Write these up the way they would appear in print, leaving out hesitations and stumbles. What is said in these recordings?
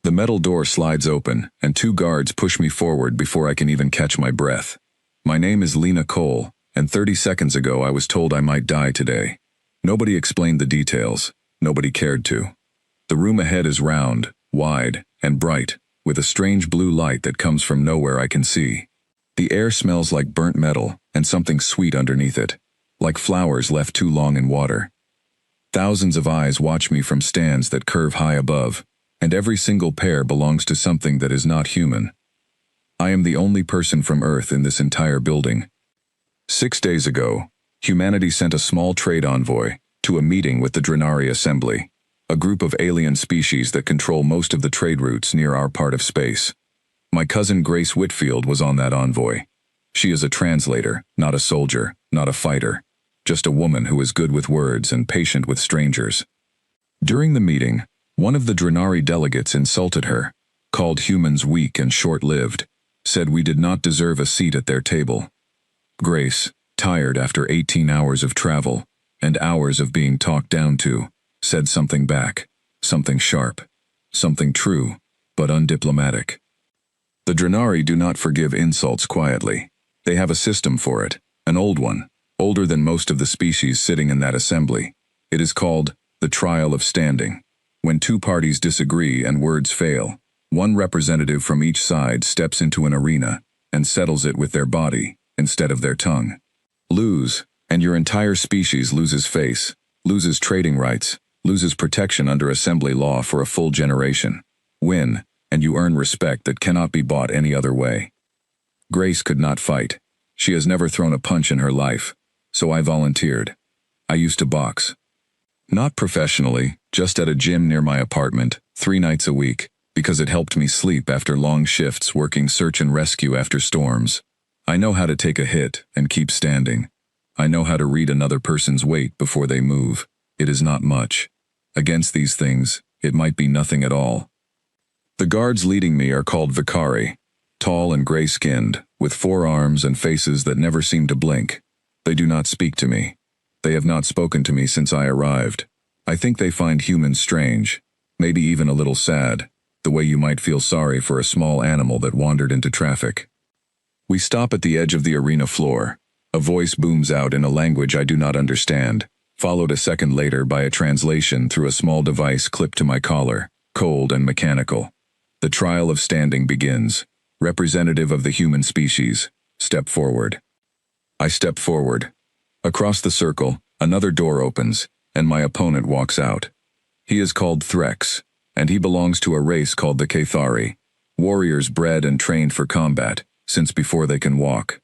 The metal door slides open, and 2 guards push me forward before I can even catch my breath. My name is Lena Cole, and 30 seconds ago I was told I might die today. Nobody explained the details. Nobody cared to. The room ahead is round, wide, and bright, with a strange blue light that comes from nowhere I can see. The air smells like burnt metal, and something sweet underneath it, like flowers left too long in water. Thousands of eyes watch me from stands that curve high above, and every single pair belongs to something that is not human. I am the only person from Earth in this entire building. 6 days ago, humanity sent a small trade envoy to a meeting with the Drenari Assembly, a group of alien species that control most of the trade routes near our part of space. My cousin Grace Whitfield was on that envoy. She is a translator, not a soldier, not a fighter, just a woman who is good with words and patient with strangers. During the meeting, one of the Drenari delegates insulted her, called humans weak and short-lived, said we did not deserve a seat at their table. Grace, tired after 18 hours of travel and hours of being talked down to, said something back, something sharp, something true, but undiplomatic. The Drenari do not forgive insults quietly. They have a system for it, an old one, older than most of the species sitting in that assembly. It is called the trial of standing. When 2 parties disagree and words fail, one representative from each side steps into an arena and settles it with their body instead of their tongue. Lose, and your entire species loses face, loses trading rights, loses protection under assembly law for a full generation. Win, and you earn respect that cannot be bought any other way. Grace could not fight. She has never thrown a punch in her life, so I volunteered. I used to box. Not professionally, just at a gym near my apartment, 3 nights a week, because it helped me sleep after long shifts working search and rescue after storms. I know how to take a hit and keep standing. I know how to read another person's weight before they move. It is not much. Against these things, it might be nothing at all. The guards leading me are called Vicari, tall and gray-skinned, with 4 arms and faces that never seem to blink. They do not speak to me. They have not spoken to me since I arrived. I think they find humans strange, maybe even a little sad, the way you might feel sorry for a small animal that wandered into traffic. We stop at the edge of the arena floor. A voice booms out in a language I do not understand, followed a second later by a translation through a small device clipped to my collar, cold and mechanical. The trial of standing begins. Representative of the human species, step forward. I step forward. Across the circle, another door opens, and my opponent walks out. He is called Threx, and he belongs to a race called the Cathari, warriors bred and trained for combat, since before they can walk.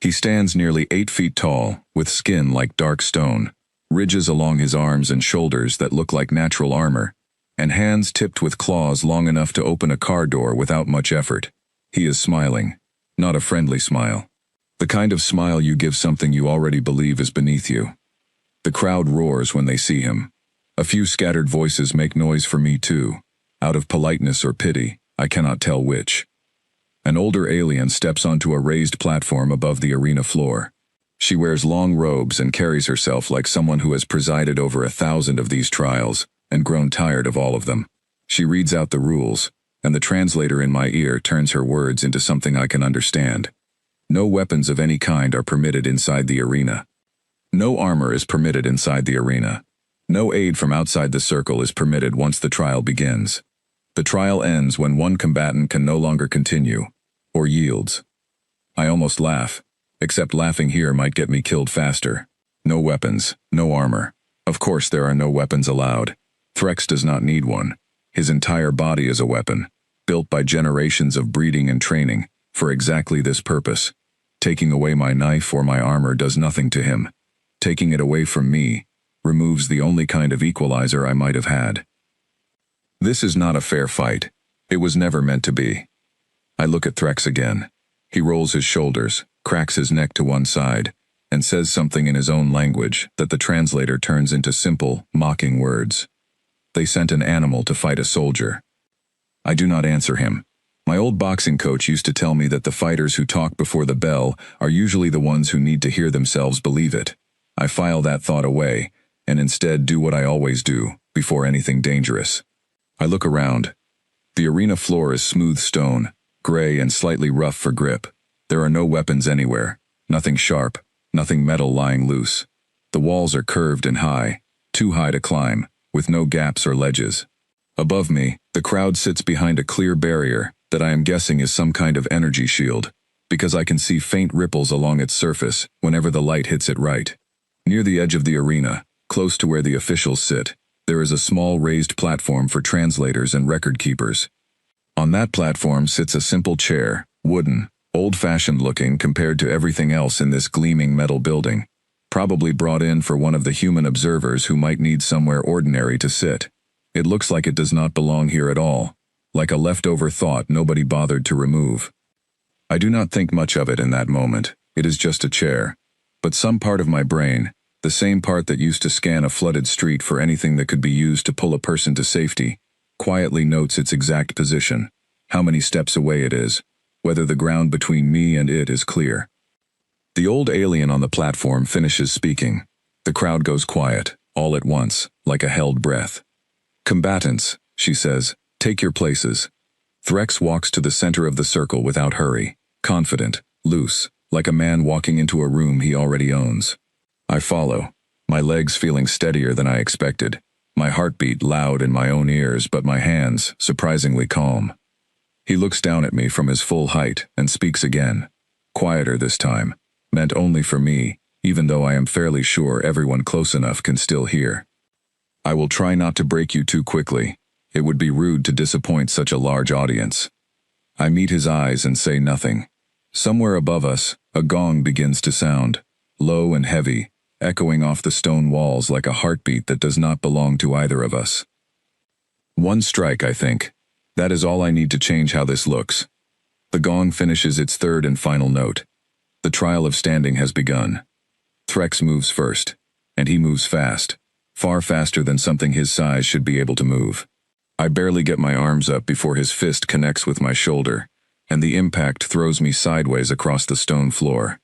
He stands nearly 8 feet tall, with skin like dark stone, ridges along his arms and shoulders that look like natural armor, and hands tipped with claws long enough to open a car door without much effort. He is smiling, not a friendly smile. The kind of smile you give something you already believe is beneath you. The crowd roars when they see him. A few scattered voices make noise for me too, out of politeness or pity, I cannot tell which. An older alien steps onto a raised platform above the arena floor. She wears long robes and carries herself like someone who has presided over 1,000 of these trials and grown tired of all of them. She reads out the rules, and the translator in my ear turns her words into something I can understand. No weapons of any kind are permitted inside the arena. No armor is permitted inside the arena. No aid from outside the circle is permitted once the trial begins. The trial ends when one combatant can no longer continue, or yields. I almost laugh, except laughing here might get me killed faster. No weapons, no armor. Of course there are no weapons allowed. Threx does not need one. His entire body is a weapon, built by generations of breeding and training, for exactly this purpose. Taking away my knife or my armor does nothing to him. Taking it away from me removes the only kind of equalizer I might have had. This is not a fair fight. It was never meant to be. I look at Threx again. He rolls his shoulders, cracks his neck to one side, and says something in his own language that the translator turns into simple, mocking words. They sent an animal to fight a soldier. I do not answer him. My old boxing coach used to tell me that the fighters who talk before the bell are usually the ones who need to hear themselves believe it. I file that thought away, and instead do what I always do, before anything dangerous. I look around. The arena floor is smooth stone, gray and slightly rough for grip. There are no weapons anywhere, nothing sharp, nothing metal lying loose. The walls are curved and high, too high to climb, with no gaps or ledges. Above me, the crowd sits behind a clear barrier that I am guessing is some kind of energy shield, because I can see faint ripples along its surface whenever the light hits it right. Near the edge of the arena, close to where the officials sit, there is a small raised platform for translators and record keepers. On that platform sits a simple chair, wooden, old-fashioned looking compared to everything else in this gleaming metal building, probably brought in for one of the human observers who might need somewhere ordinary to sit. It looks like it does not belong here at all, like a leftover thought nobody bothered to remove. I do not think much of it in that moment. It is just a chair. But some part of my brain, the same part that used to scan a flooded street for anything that could be used to pull a person to safety, quietly notes its exact position, how many steps away it is, whether the ground between me and it is clear. The old alien on the platform finishes speaking. The crowd goes quiet, all at once, like a held breath. "Combatants," she says, "take your places." Threx walks to the center of the circle without hurry, confident, loose, like a man walking into a room he already owns. I follow, my legs feeling steadier than I expected, my heartbeat loud in my own ears but my hands surprisingly calm. He looks down at me from his full height and speaks again, quieter this time, meant only for me, even though I am fairly sure everyone close enough can still hear. "I will try not to break you too quickly. It would be rude to disappoint such a large audience." I meet his eyes and say nothing. Somewhere above us, a gong begins to sound, low and heavy, echoing off the stone walls like a heartbeat that does not belong to either of us. One strike, I think. That is all I need to change how this looks. The gong finishes its third and final note. The trial of standing has begun. Threx moves first, and he moves fast, far faster than something his size should be able to move. I barely get my arms up before his fist connects with my shoulder, and the impact throws me sideways across the stone floor.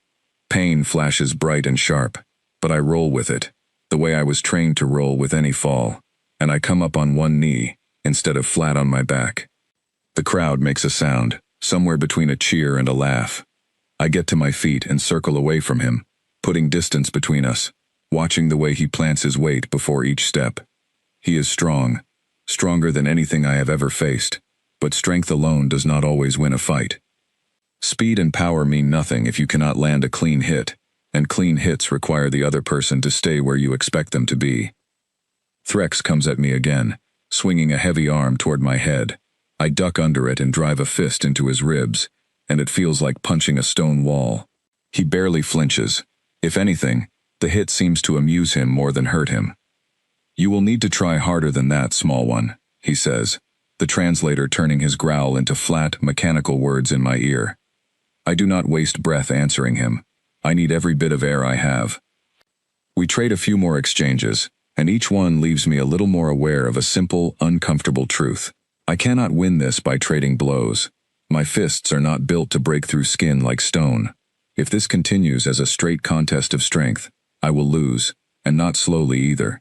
Pain flashes bright and sharp, but I roll with it, the way I was trained to roll with any fall, and I come up on one knee, instead of flat on my back. The crowd makes a sound, somewhere between a cheer and a laugh. I get to my feet and circle away from him, putting distance between us, watching the way he plants his weight before each step. He is strong, stronger than anything I have ever faced, but strength alone does not always win a fight. Speed and power mean nothing if you cannot land a clean hit, and clean hits require the other person to stay where you expect them to be. Threx comes at me again, swinging a heavy arm toward my head. I duck under it and drive a fist into his ribs, and it feels like punching a stone wall. He barely flinches. If anything, the hit seems to amuse him more than hurt him. "You will need to try harder than that, small one," he says, the translator turning his growl into flat, mechanical words in my ear. I do not waste breath answering him. I need every bit of air I have. We trade a few more exchanges, and each one leaves me a little more aware of a simple, uncomfortable truth. I cannot win this by trading blows. My fists are not built to break through skin like stone. If this continues as a straight contest of strength, I will lose, and not slowly either.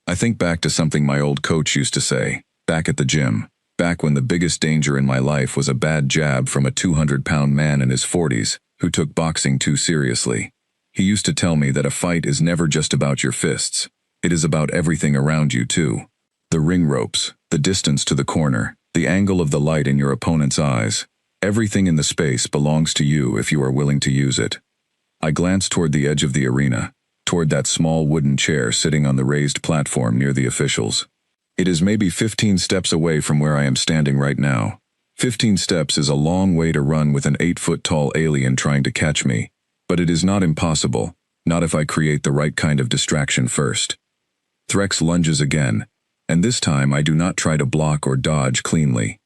I think back to something my old coach used to say, back at the gym, back when the biggest danger in my life was a bad jab from a 200-pound man in his 40s who took boxing too seriously. He used to tell me that a fight is never just about your fists. It is about everything around you too. The ring ropes, the distance to the corner, the angle of the light in your opponent's eyes. Everything in the space belongs to you if you are willing to use it. I glance toward the edge of the arena, toward that small wooden chair sitting on the raised platform near the officials. It is maybe 15 steps away from where I am standing right now. 15 steps is a long way to run with an 8-foot-tall alien trying to catch me, but it is not impossible, not if I create the right kind of distraction first. Threx lunges again, and this time I do not try to block or dodge cleanly.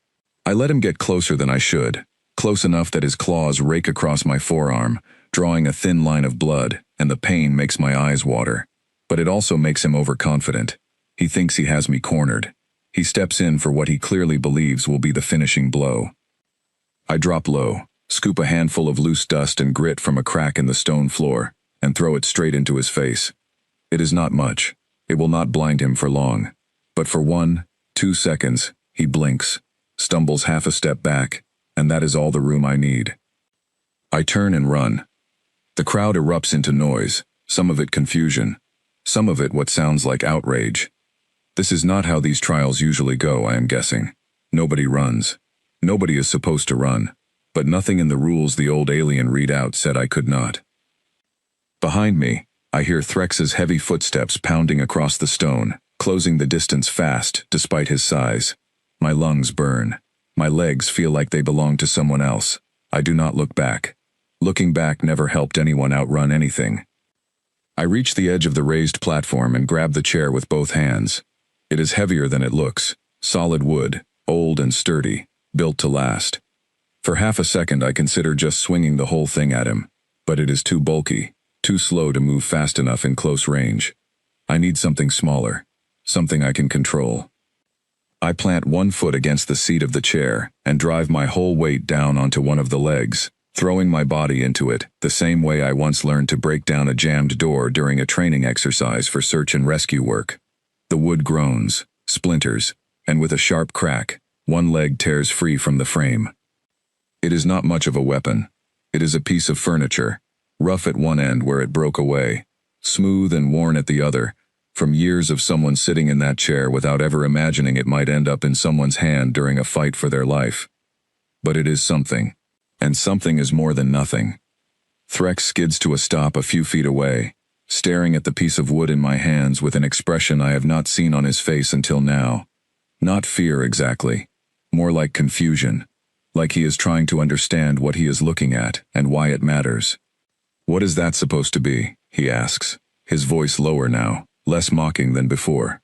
I let him get closer than I should, close enough that his claws rake across my forearm, drawing a thin line of blood, and the pain makes my eyes water. But it also makes him overconfident. He thinks he has me cornered. He steps in for what he clearly believes will be the finishing blow. I drop low, scoop a handful of loose dust and grit from a crack in the stone floor, and throw it straight into his face. It is not much. It will not blind him for long. But for 1, 2 seconds, he blinks. stumbles half a step back, and that is all the room I need. I turn and run. The crowd erupts into noise, some of it confusion, some of it what sounds like outrage. This is not how these trials usually go, I am guessing. Nobody runs. Nobody is supposed to run, but nothing in the rules the old alien read out said I could not. Behind me, I hear Threx's heavy footsteps pounding across the stone, closing the distance fast, despite his size. My lungs burn. My legs feel like they belong to someone else. I do not look back. Looking back never helped anyone outrun anything. I reach the edge of the raised platform and grab the chair with both hands. It is heavier than it looks. Solid wood, old and sturdy, built to last. For half a second I consider just swinging the whole thing at him, but it is too bulky, too slow to move fast enough in close range. I need something smaller, something I can control. I plant one foot against the seat of the chair and drive my whole weight down onto one of the legs, throwing my body into it, the same way I once learned to break down a jammed door during a training exercise for search and rescue work. The wood groans, splinters, and with a sharp crack, one leg tears free from the frame. It is not much of a weapon. It is a piece of furniture, rough at one end where it broke away, smooth and worn at the other, from years of someone sitting in that chair without ever imagining it might end up in someone's hand during a fight for their life. But it is something, and something is more than nothing. Threx skids to a stop a few feet away, staring at the piece of wood in my hands with an expression I have not seen on his face until now. Not fear exactly, more like confusion, like he is trying to understand what he is looking at and why it matters. "What is that supposed to be?" he asks, his voice lower now, less mocking than before.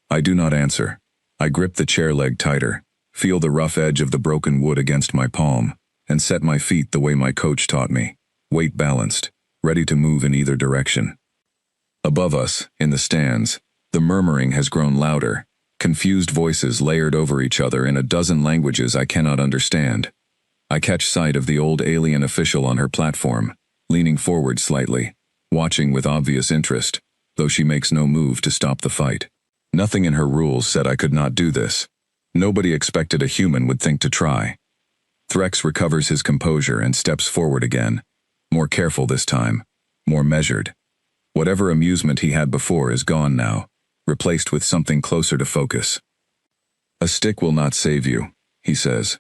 I do not answer. I grip the chair leg tighter, feel the rough edge of the broken wood against my palm, and set my feet the way my coach taught me, weight balanced, ready to move in either direction. Above us, in the stands, the murmuring has grown louder, confused voices layered over each other in a dozen languages I cannot understand. I catch sight of the old alien official on her platform, leaning forward slightly, watching with obvious interest, though she makes no move to stop the fight. Nothing in her rules said I could not do this. Nobody expected a human would think to try. Threx recovers his composure and steps forward again, more careful this time, more measured. Whatever amusement he had before is gone now, replaced with something closer to focus. "A stick will not save you," he says.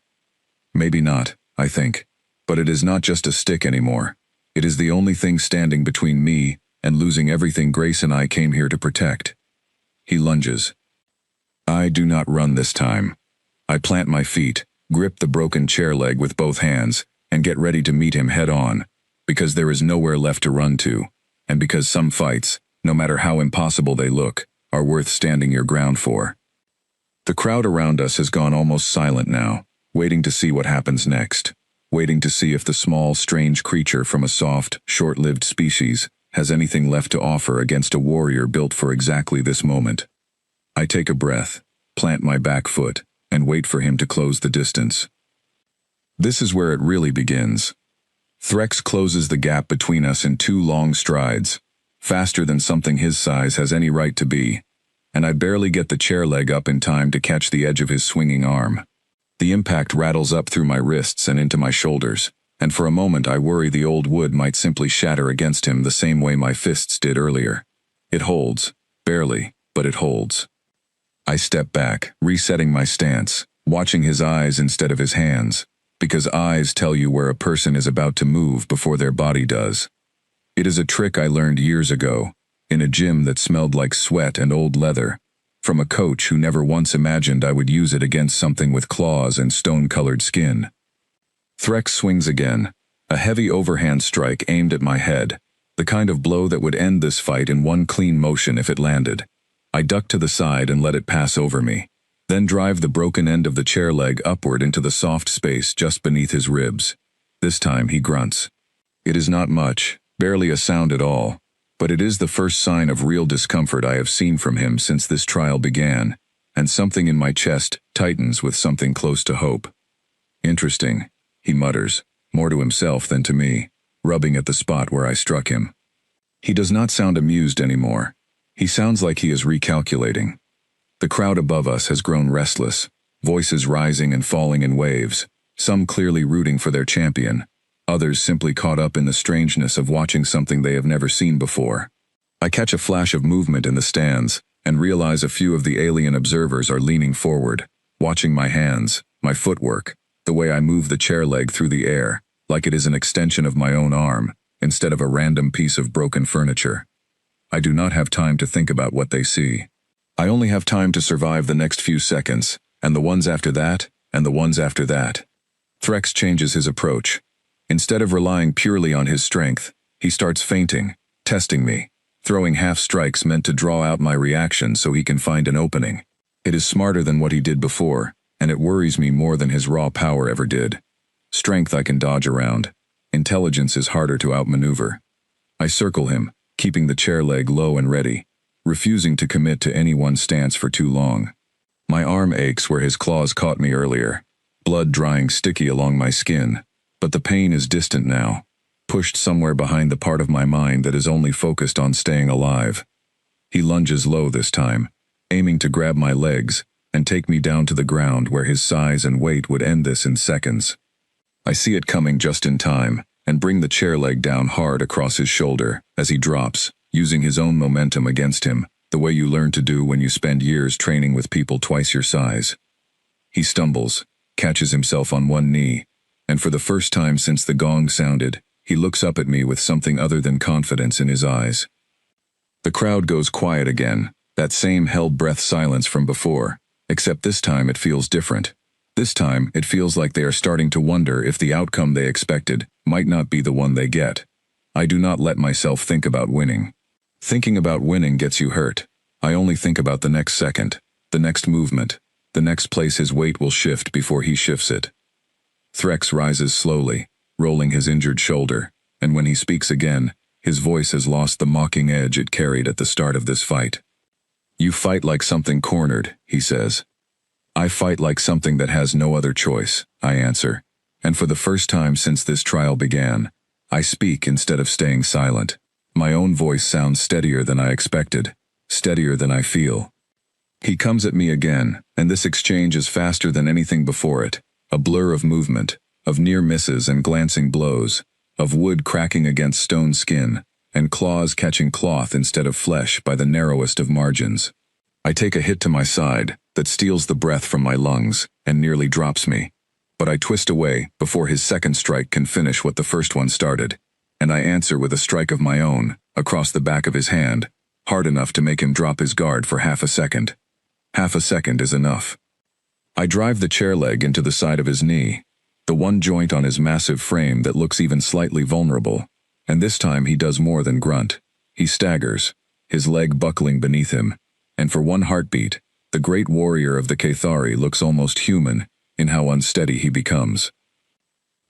Maybe not, I think, but it is not just a stick anymore. It is the only thing standing between me and losing everything Grace and I came here to protect. He lunges. I do not run this time. I plant my feet, grip the broken chair leg with both hands, and get ready to meet him head on, because there is nowhere left to run to, and because some fights, no matter how impossible they look, are worth standing your ground for. The crowd around us has gone almost silent now, waiting to see what happens next, waiting to see if the small, strange creature from a soft, short-lived species has anything left to offer against a warrior built for exactly this moment. I take a breath, plant my back foot, and wait for him to close the distance. This is where it really begins. Threx closes the gap between us in 2 long strides, faster than something his size has any right to be, and I barely get the chair leg up in time to catch the edge of his swinging arm. The impact rattles up through my wrists and into my shoulders, and for a moment I worry the old wood might simply shatter against him the same way my fists did earlier. It holds, barely, but it holds. I step back, resetting my stance, watching his eyes instead of his hands, because eyes tell you where a person is about to move before their body does. It is a trick I learned years ago, in a gym that smelled like sweat and old leather, from a coach who never once imagined I would use it against something with claws and stone-colored skin. Threx swings again, a heavy overhand strike aimed at my head, the kind of blow that would end this fight in one clean motion if it landed. I duck to the side and let it pass over me, then drive the broken end of the chair leg upward into the soft space just beneath his ribs. This time he grunts. It is not much, barely a sound at all, but it is the first sign of real discomfort I have seen from him since this trial began, and something in my chest tightens with something close to hope. "Interesting," he mutters, more to himself than to me, rubbing at the spot where I struck him. He does not sound amused anymore. He sounds like he is recalculating. The crowd above us has grown restless, voices rising and falling in waves, some clearly rooting for their champion, others simply caught up in the strangeness of watching something they have never seen before. I catch a flash of movement in the stands, and realize a few of the alien observers are leaning forward, watching my hands, my footwork, the way I move the chair leg through the air, like it is an extension of my own arm, instead of a random piece of broken furniture. I do not have time to think about what they see. I only have time to survive the next few seconds, and the ones after that, and the ones after that. Threx changes his approach. Instead of relying purely on his strength, he starts feinting, testing me, throwing half strikes meant to draw out my reaction so he can find an opening. It is smarter than what he did before, and it worries me more than his raw power ever did. Strength I can dodge around. Intelligence is harder to outmaneuver. I circle him, keeping the chair leg low and ready, refusing to commit to any one stance for too long. My arm aches where his claws caught me earlier, blood drying sticky along my skin, but the pain is distant now, pushed somewhere behind the part of my mind that is only focused on staying alive. He lunges low this time, aiming to grab my legs and take me down to the ground where his size and weight would end this in seconds. I see it coming just in time, and bring the chair leg down hard across his shoulder as he drops, using his own momentum against him, the way you learn to do when you spend years training with people twice your size. He stumbles, catches himself on one knee, and for the first time since the gong sounded, he looks up at me with something other than confidence in his eyes. The crowd goes quiet again, that same held-breath silence from before, except this time it feels different. This time, it feels like they are starting to wonder if the outcome they expected might not be the one they get. I do not let myself think about winning. Thinking about winning gets you hurt. I only think about the next second, the next movement, the next place his weight will shift before he shifts it. Threx rises slowly, rolling his injured shoulder, and when he speaks again, his voice has lost the mocking edge it carried at the start of this fight. "You fight like something cornered," he says. "I fight like something that has no other choice," I answer, and for the first time since this trial began, I speak instead of staying silent. My own voice sounds steadier than I expected, steadier than I feel. He comes at me again, and this exchange is faster than anything before it, a blur of movement, of near misses and glancing blows, of wood cracking against stone skin, and claws catching cloth instead of flesh by the narrowest of margins. I take a hit to my side that steals the breath from my lungs and nearly drops me, but I twist away before his second strike can finish what the first one started, and I answer with a strike of my own, across the back of his hand, hard enough to make him drop his guard for half a second. Half a second is enough. I drive the chair leg into the side of his knee, the one joint on his massive frame that looks even slightly vulnerable, and this time he does more than grunt. He staggers, his leg buckling beneath him, and for one heartbeat, the great warrior of the Cathari looks almost human in how unsteady he becomes.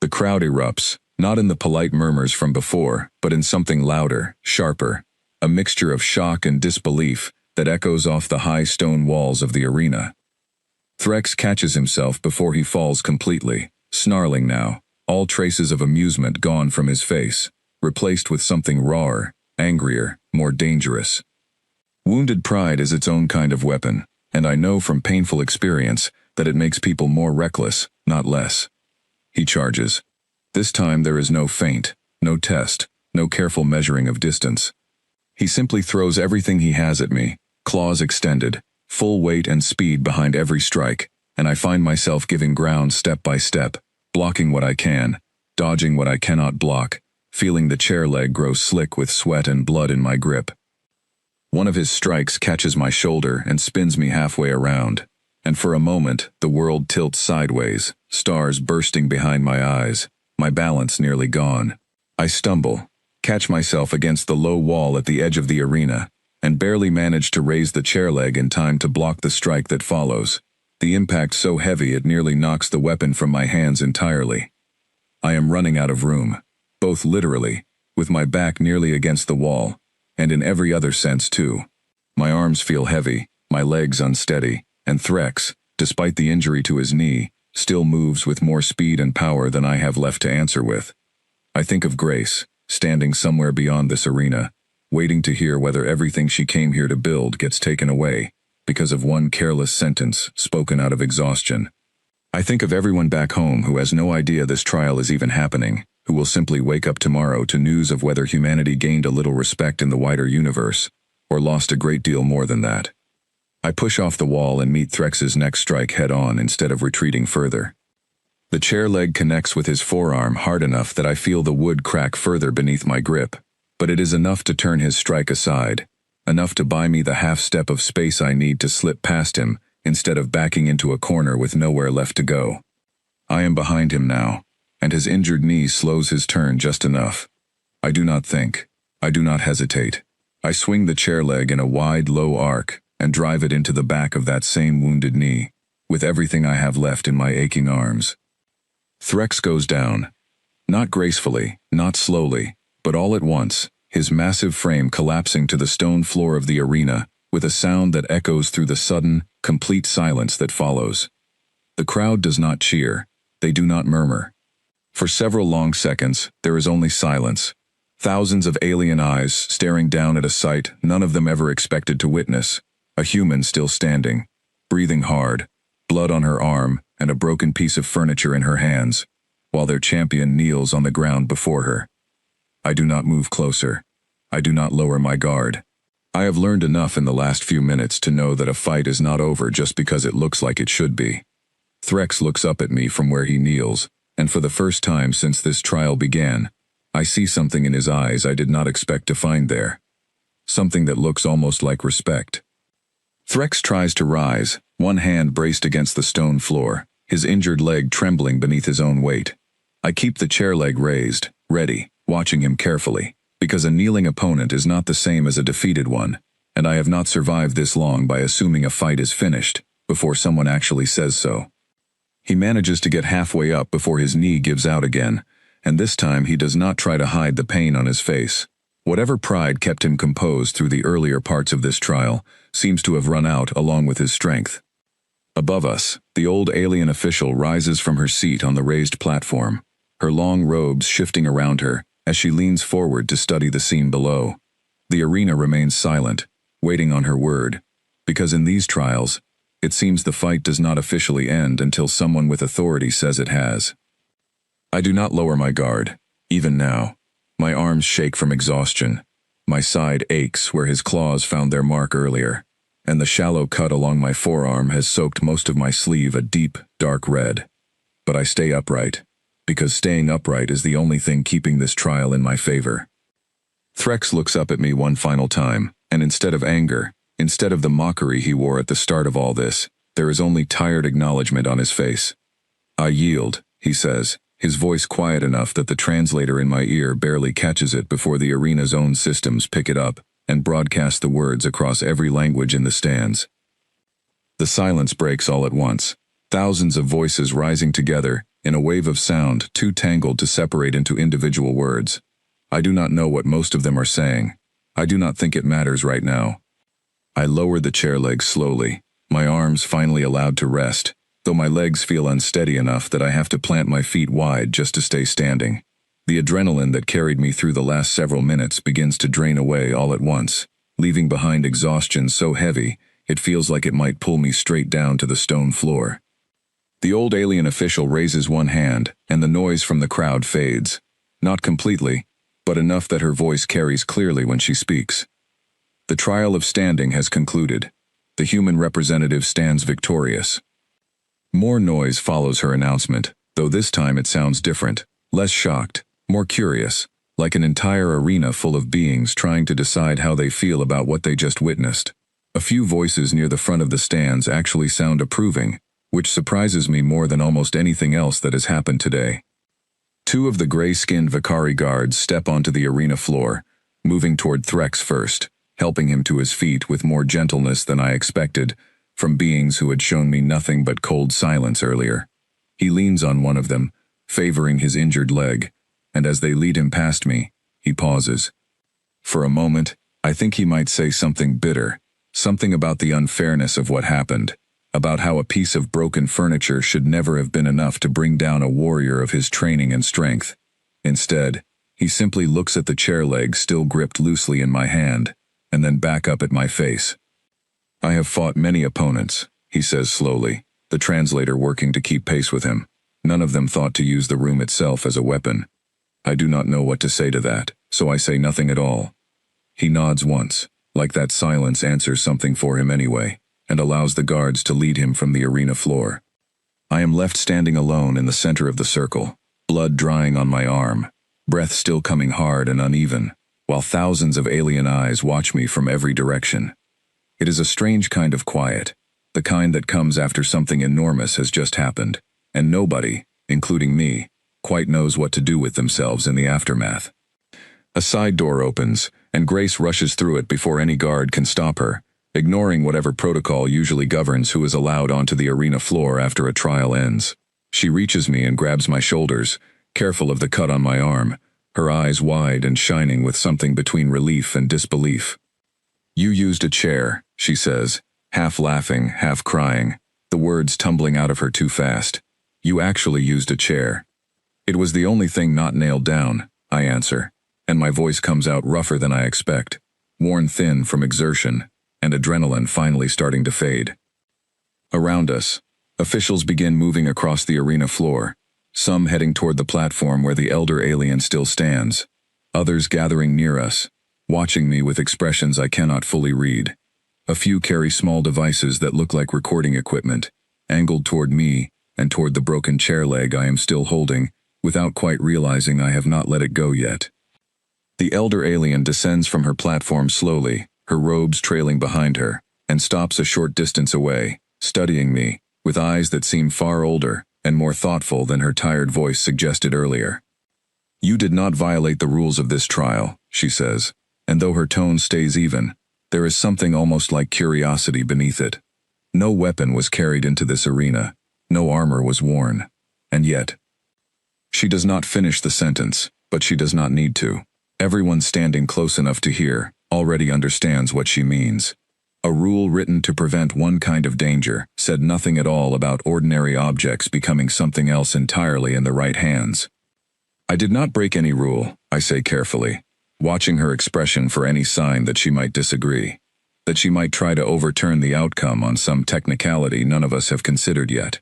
The crowd erupts, not in the polite murmurs from before, but in something louder, sharper, a mixture of shock and disbelief that echoes off the high stone walls of the arena. Threx catches himself before he falls completely, snarling now, all traces of amusement gone from his face, replaced with something rawer, angrier, more dangerous. Wounded pride is its own kind of weapon, and I know from painful experience that it makes people more reckless, not less. He charges. This time there is no feint, no test, no careful measuring of distance. He simply throws everything he has at me, claws extended, full weight and speed behind every strike, and I find myself giving ground step by step, blocking what I can, dodging what I cannot block, feeling the chair leg grow slick with sweat and blood in my grip. One of his strikes catches my shoulder and spins me halfway around, and for a moment the world tilts sideways, stars bursting behind my eyes, my balance nearly gone. I stumble, catch myself against the low wall at the edge of the arena, and barely manage to raise the chair leg in time to block the strike that follows, the impact so heavy it nearly knocks the weapon from my hands entirely. I am running out of room, both literally, with my back nearly against the wall, and in every other sense too. My arms feel heavy, my legs unsteady, and Threx, despite the injury to his knee, still moves with more speed and power than I have left to answer with. I think of Grace, standing somewhere beyond this arena, waiting to hear whether everything she came here to build gets taken away, because of one careless sentence spoken out of exhaustion. I think of everyone back home who has no idea this trial is even happening, who will simply wake up tomorrow to news of whether humanity gained a little respect in the wider universe, or lost a great deal more than that. I push off the wall and meet Threx's next strike head-on instead of retreating further. The chair leg connects with his forearm hard enough that I feel the wood crack further beneath my grip, but it is enough to turn his strike aside, enough to buy me the half-step of space I need to slip past him instead of backing into a corner with nowhere left to go. I am behind him now, and his injured knee slows his turn just enough. I do not think. I do not hesitate. I swing the chair leg in a wide, low arc and drive it into the back of that same wounded knee, with everything I have left in my aching arms. Threx goes down. Not gracefully, not slowly, but all at once, his massive frame collapsing to the stone floor of the arena, with a sound that echoes through the sudden, complete silence that follows. The crowd does not cheer. They do not murmur. For several long seconds, there is only silence. Thousands of alien eyes staring down at a sight none of them ever expected to witness. A human still standing, breathing hard, blood on her arm and a broken piece of furniture in her hands, while their champion kneels on the ground before her. I do not move closer. I do not lower my guard. I have learned enough in the last few minutes to know that a fight is not over just because it looks like it should be. Threx looks up at me from where he kneels, and for the first time since this trial began, I see something in his eyes I did not expect to find there. Something that looks almost like respect. Threx tries to rise, one hand braced against the stone floor, his injured leg trembling beneath his own weight. I keep the chair leg raised, ready, watching him carefully, because a kneeling opponent is not the same as a defeated one, and I have not survived this long by assuming a fight is finished, before someone actually says so. He manages to get halfway up before his knee gives out again, and this time he does not try to hide the pain on his face. Whatever pride kept him composed through the earlier parts of this trial seems to have run out along with his strength. Above us, the old alien official rises from her seat on the raised platform, her long robes shifting around her as she leans forward to study the scene below. The arena remains silent, waiting on her word, because in these trials, it seems the fight does not officially end until someone with authority says it has. I do not lower my guard, even now. My arms shake from exhaustion. My side aches where his claws found their mark earlier, and the shallow cut along my forearm has soaked most of my sleeve a deep, dark red. But I stay upright, because staying upright is the only thing keeping this trial in my favor. Threx looks up at me one final time, and instead of anger, instead of the mockery he wore at the start of all this, there is only tired acknowledgement on his face. I yield, he says, his voice quiet enough that the translator in my ear barely catches it before the arena's own systems pick it up and broadcast the words across every language in the stands. The silence breaks all at once, thousands of voices rising together in a wave of sound too tangled to separate into individual words. I do not know what most of them are saying. I do not think it matters right now. I lower the chair legs slowly, my arms finally allowed to rest, though my legs feel unsteady enough that I have to plant my feet wide just to stay standing. The adrenaline that carried me through the last several minutes begins to drain away all at once, leaving behind exhaustion so heavy it feels like it might pull me straight down to the stone floor. The old alien official raises one hand, and the noise from the crowd fades. Not completely, but enough that her voice carries clearly when she speaks. The trial of standing has concluded. The human representative stands victorious. More noise follows her announcement, though this time it sounds different, less shocked, more curious, like an entire arena full of beings trying to decide how they feel about what they just witnessed. A few voices near the front of the stands actually sound approving, which surprises me more than almost anything else that has happened today. Two of the gray-skinned Vicari guards step onto the arena floor, moving toward Threx first, helping him to his feet with more gentleness than I expected, from beings who had shown me nothing but cold silence earlier. He leans on one of them, favoring his injured leg, and as they lead him past me, he pauses. For a moment, I think he might say something bitter, something about the unfairness of what happened, about how a piece of broken furniture should never have been enough to bring down a warrior of his training and strength. Instead, he simply looks at the chair leg still gripped loosely in my hand, and then back up at my face. I have fought many opponents, he says slowly, the translator working to keep pace with him. None of them thought to use the room itself as a weapon. I do not know what to say to that, so I say nothing at all. He nods once, like that silence answers something for him anyway, and allows the guards to lead him from the arena floor. I am left standing alone in the center of the circle, blood drying on my arm, breath still coming hard and uneven, while thousands of alien eyes watch me from every direction. It is a strange kind of quiet, the kind that comes after something enormous has just happened, and nobody, including me, quite knows what to do with themselves in the aftermath. A side door opens, and Grace rushes through it before any guard can stop her, ignoring whatever protocol usually governs who is allowed onto the arena floor after a trial ends. She reaches me and grabs my shoulders, careful of the cut on my arm, her eyes wide and shining with something between relief and disbelief. "You used a chair," she says, half laughing, half crying, the words tumbling out of her too fast. "You actually used a chair." "It was the only thing not nailed down," I answer, and my voice comes out rougher than I expect, worn thin from exertion, and adrenaline finally starting to fade. Around us, officials begin moving across the arena floor, some heading toward the platform where the elder alien still stands, others gathering near us, watching me with expressions I cannot fully read. A few carry small devices that look like recording equipment, angled toward me and toward the broken chair leg I am still holding, without quite realizing I have not let it go yet. The elder alien descends from her platform slowly, her robes trailing behind her, and stops a short distance away, studying me, with eyes that seem far older and more thoughtful than her tired voice suggested earlier. "You did not violate the rules of this trial," she says, and though her tone stays even, there is something almost like curiosity beneath it. No weapon was carried into this arena, no armor was worn, and yet. She does not finish the sentence, but she does not need to. Everyone standing close enough to hear already understands what she means. A rule written to prevent one kind of danger said nothing at all about ordinary objects becoming something else entirely in the right hands. "I did not break any rule," I say carefully, watching her expression for any sign that she might disagree, that she might try to overturn the outcome on some technicality none of us have considered yet.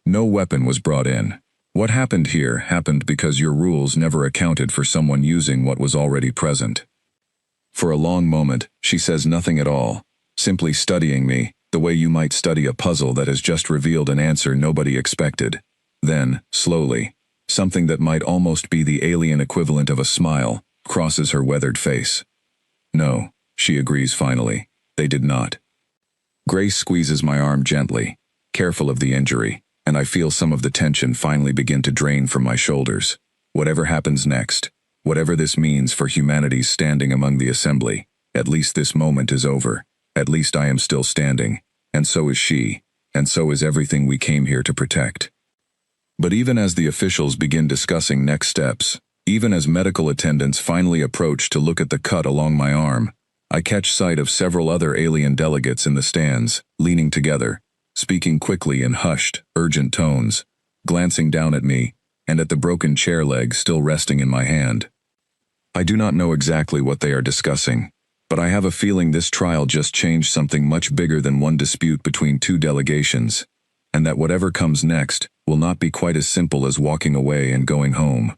"No weapon was brought in. What happened here happened because your rules never accounted for someone using what was already present." For a long moment, she says nothing at all, simply studying me, the way you might study a puzzle that has just revealed an answer nobody expected. Then, slowly, something that might almost be the alien equivalent of a smile crosses her weathered face. "No," she agrees finally, "they did not." Grace squeezes my arm gently, careful of the injury, and I feel some of the tension finally begin to drain from my shoulders. Whatever happens next, whatever this means for humanity's standing among the assembly, at least this moment is over. At least I am still standing, and so is she, and so is everything we came here to protect. But even as the officials begin discussing next steps, even as medical attendants finally approach to look at the cut along my arm, I catch sight of several other alien delegates in the stands, leaning together, speaking quickly in hushed, urgent tones, glancing down at me, and at the broken chair leg still resting in my hand. I do not know exactly what they are discussing, but I have a feeling this trial just changed something much bigger than one dispute between two delegations, and that whatever comes next will not be quite as simple as walking away and going home.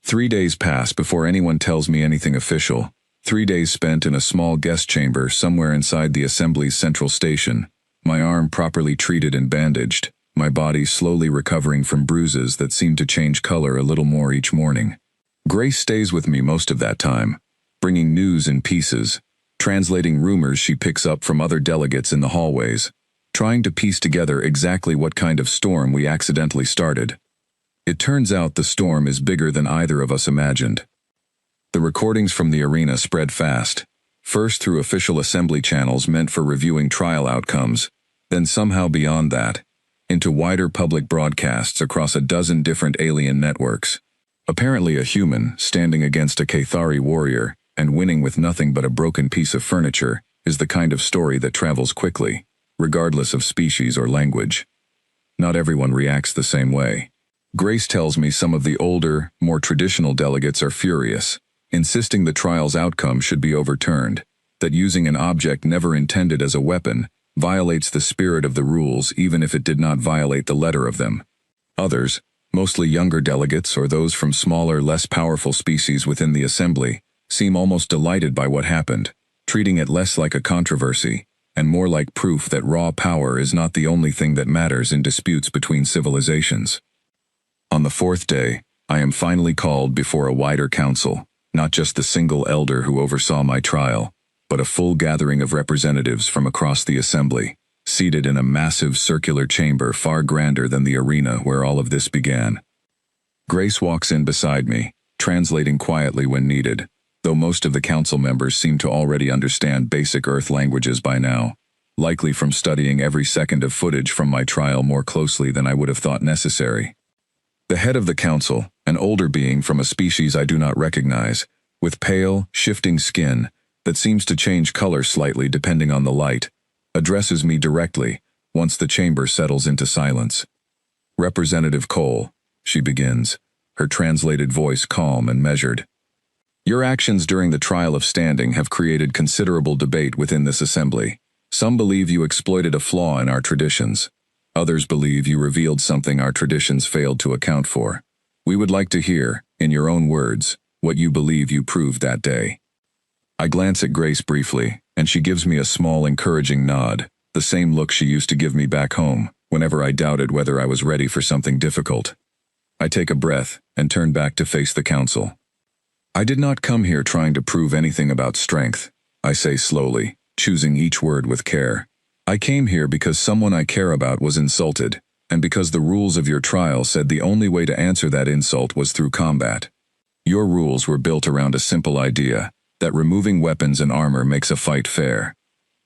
3 days pass before anyone tells me anything official. 3 days spent in a small guest chamber somewhere inside the assembly's central station, my arm properly treated and bandaged, my body slowly recovering from bruises that seemed to change color a little more each morning. Grace stays with me most of that time, bringing news in pieces, translating rumors she picks up from other delegates in the hallways, trying to piece together exactly what kind of storm we accidentally started. It turns out the storm is bigger than either of us imagined. The recordings from the arena spread fast, first through official assembly channels meant for reviewing trial outcomes, then somehow beyond that, into wider public broadcasts across a dozen different alien networks. Apparently a human standing against a Cathari warrior and winning with nothing but a broken piece of furniture is the kind of story that travels quickly, regardless of species or language. Not everyone reacts the same way. Grace tells me some of the older, more traditional delegates are furious, insisting the trial's outcome should be overturned, that using an object never intended as a weapon violates the spirit of the rules even if it did not violate the letter of them. Others, mostly younger delegates or those from smaller, less powerful species within the assembly, seem almost delighted by what happened, treating it less like a controversy and more like proof that raw power is not the only thing that matters in disputes between civilizations. On the fourth day, I am finally called before a wider council, not just the single elder who oversaw my trial, but a full gathering of representatives from across the assembly, seated in a massive circular chamber far grander than the arena where all of this began. Grace walks in beside me, translating quietly when needed, though most of the council members seem to already understand basic Earth languages by now, likely from studying every second of footage from my trial more closely than I would have thought necessary. The head of the council, an older being from a species I do not recognize, with pale, shifting skin that seems to change color slightly depending on the light, addresses me directly once the chamber settles into silence. "Representative Cole," she begins, her translated voice calm and measured. "Your actions during the trial of standing have created considerable debate within this assembly. Some believe you exploited a flaw in our traditions. Others believe you revealed something our traditions failed to account for. We would like to hear, in your own words, what you believe you proved that day." I glance at Grace briefly, and she gives me a small encouraging nod, the same look she used to give me back home, whenever I doubted whether I was ready for something difficult. I take a breath and turn back to face the council. "I did not come here trying to prove anything about strength," I say slowly, choosing each word with care. "I came here because someone I care about was insulted, and because the rules of your trial said the only way to answer that insult was through combat. Your rules were built around a simple idea, that removing weapons and armor makes a fight fair.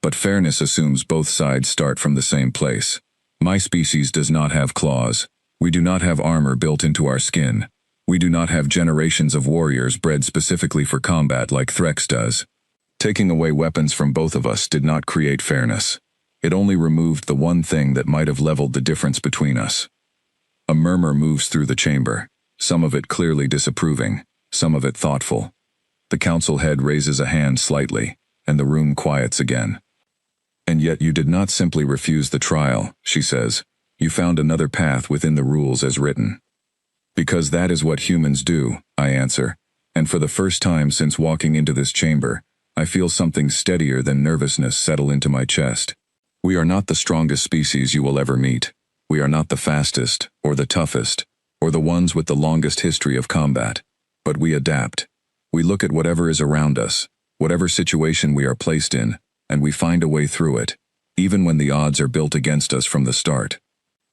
But fairness assumes both sides start from the same place. My species does not have claws. We do not have armor built into our skin. We do not have generations of warriors bred specifically for combat like Threx does. Taking away weapons from both of us did not create fairness. It only removed the one thing that might have leveled the difference between us." A murmur moves through the chamber, some of it clearly disapproving, some of it thoughtful. The council head raises a hand slightly, and the room quiets again. "And yet you did not simply refuse the trial," she says. "You found another path within the rules as written." "Because that is what humans do," I answer, and for the first time since walking into this chamber, I feel something steadier than nervousness settle into my chest. "We are not the strongest species you will ever meet. We are not the fastest, or the toughest, or the ones with the longest history of combat. But we adapt. We look at whatever is around us, whatever situation we are placed in, and we find a way through it, even when the odds are built against us from the start.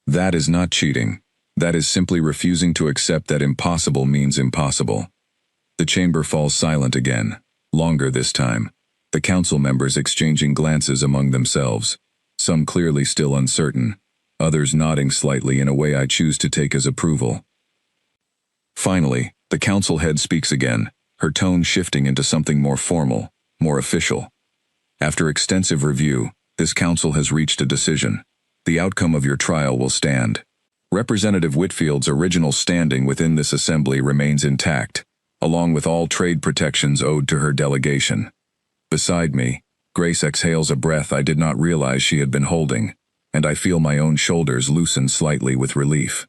That is not cheating. That is simply refusing to accept that impossible means impossible." The chamber falls silent again, longer this time, the council members exchanging glances among themselves, some clearly still uncertain, others nodding slightly in a way I choose to take as approval. Finally, the council head speaks again, her tone shifting into something more formal, more official. "After extensive review, this council has reached a decision. The outcome of your trial will stand. Representative Whitfield's original standing within this assembly remains intact, along with all trade protections owed to her delegation." Beside me, Grace exhales a breath I did not realize she had been holding, and I feel my own shoulders loosen slightly with relief.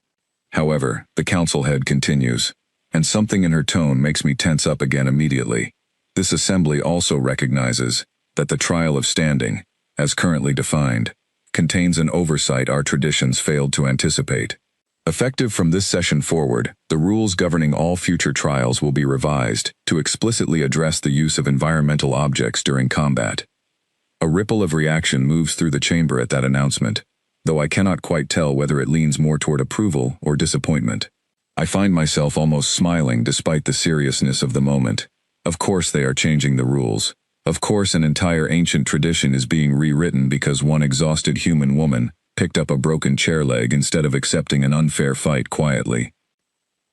However, the council head continues, and something in her tone makes me tense up again immediately. This assembly also recognizes that the trial of standing, as currently defined, contains an oversight our traditions failed to anticipate. Effective from this session forward, the rules governing all future trials will be revised to explicitly address the use of environmental objects during combat. A ripple of reaction moves through the chamber at that announcement, though I cannot quite tell whether it leans more toward approval or disappointment. I find myself almost smiling despite the seriousness of the moment. Of course they are changing the rules. Of course an entire ancient tradition is being rewritten because one exhausted human woman picked up a broken chair leg instead of accepting an unfair fight quietly.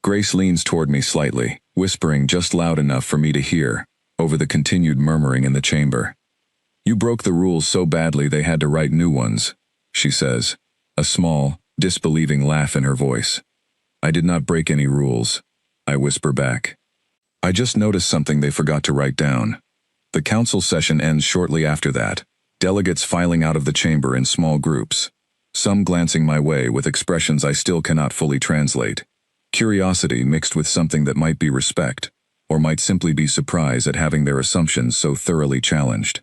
Grace leans toward me slightly, whispering just loud enough for me to hear, over the continued murmuring in the chamber. "You broke the rules so badly they had to write new ones," she says, a small, disbelieving laugh in her voice. "I did not break any rules," I whisper back. "I just noticed something they forgot to write down." The council session ends shortly after that, Delegates filing out of the chamber in small groups, some glancing my way with expressions I still cannot fully translate. Curiosity mixed with something that might be respect, or might simply be surprise at having their assumptions so thoroughly challenged.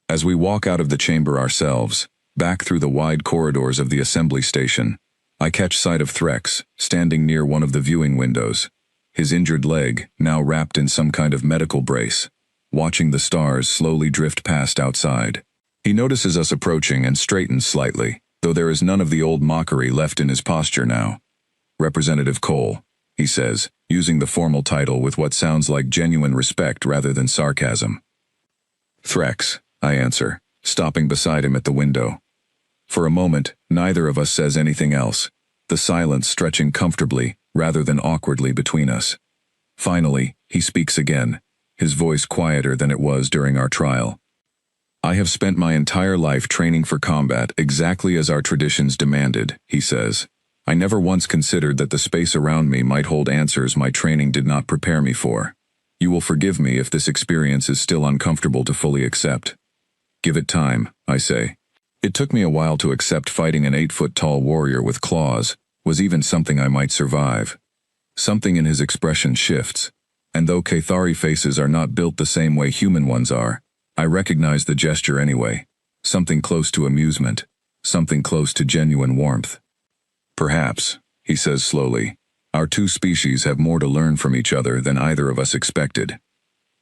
As we walk out of the chamber ourselves, back through the wide corridors of the assembly station, I catch sight of Threx, standing near one of the viewing windows, his injured leg now wrapped in some kind of medical brace, watching the stars slowly drift past outside. He notices us approaching and straightens slightly, though there is none of the old mockery left in his posture now. "Representative Cole," he says, using the formal title with what sounds like genuine respect rather than sarcasm. "Threx," I answer, stopping beside him at the window. For a moment, neither of us says anything else, the silence stretching comfortably rather than awkwardly between us. Finally, he speaks again, his voice quieter than it was during our trial. "I have spent my entire life training for combat exactly as our traditions demanded," he says. "I never once considered that the space around me might hold answers my training did not prepare me for. You will forgive me if this experience is still uncomfortable to fully accept." "Give it time," I say. It took me a while to accept fighting an 8-foot-tall warrior with claws was even something I might survive. Something in his expression shifts, and though Cathari faces are not built the same way human ones are, I recognize the gesture anyway. Something close to amusement, something close to genuine warmth. "Perhaps," he says slowly, "our two species have more to learn from each other than either of us expected."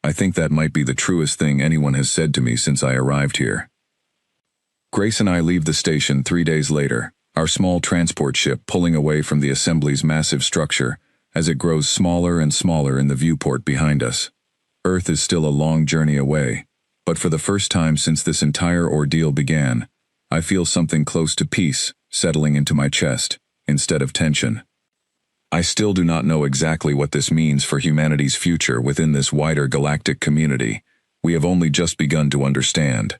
I think that might be the truest thing anyone has said to me since I arrived here. Grace and I leave the station 3 days later, our small transport ship pulling away from the assembly's massive structure as it grows smaller and smaller in the viewport behind us. Earth is still a long journey away, but for the first time since this entire ordeal began, I feel something close to peace settling into my chest, instead of tension. I still do not know exactly what this means for humanity's future within this wider galactic community. We have only just begun to understand.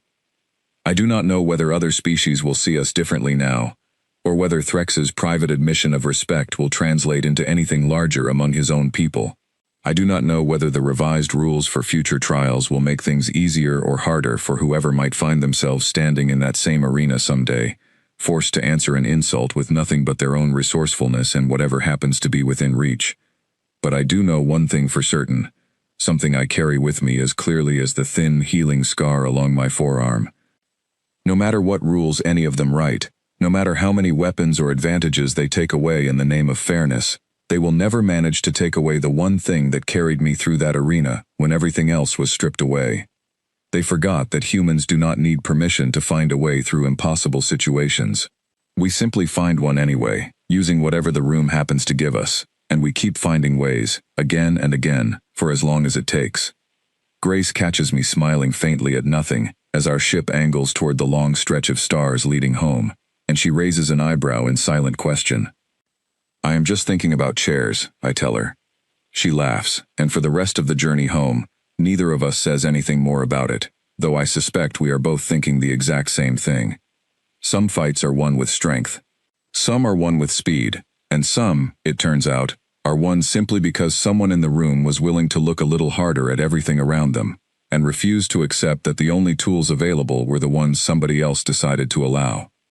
I do not know whether other species will see us differently now, or whether Threx's private admission of respect will translate into anything larger among his own people. I do not know whether the revised rules for future trials will make things easier or harder for whoever might find themselves standing in that same arena someday, forced to answer an insult with nothing but their own resourcefulness and whatever happens to be within reach. But I do know one thing for certain, something I carry with me as clearly as the thin, healing scar along my forearm. No matter what rules any of them write, no matter how many weapons or advantages they take away in the name of fairness, they will never manage to take away the one thing that carried me through that arena when everything else was stripped away. They forgot that humans do not need permission to find a way through impossible situations. We simply find one anyway, using whatever the room happens to give us, and we keep finding ways, again and again, for as long as it takes. Grace catches me smiling faintly at nothing as our ship angles toward the long stretch of stars leading home, and she raises an eyebrow in silent question. "I am just thinking about chairs," I tell her. She laughs, and for the rest of the journey home, neither of us says anything more about it, though I suspect we are both thinking the exact same thing. Some fights are won with strength. Some are won with speed, and some, it turns out, are won simply because someone in the room was willing to look a little harder at everything around them, and refused to accept that the only tools available were the ones somebody else decided to allow.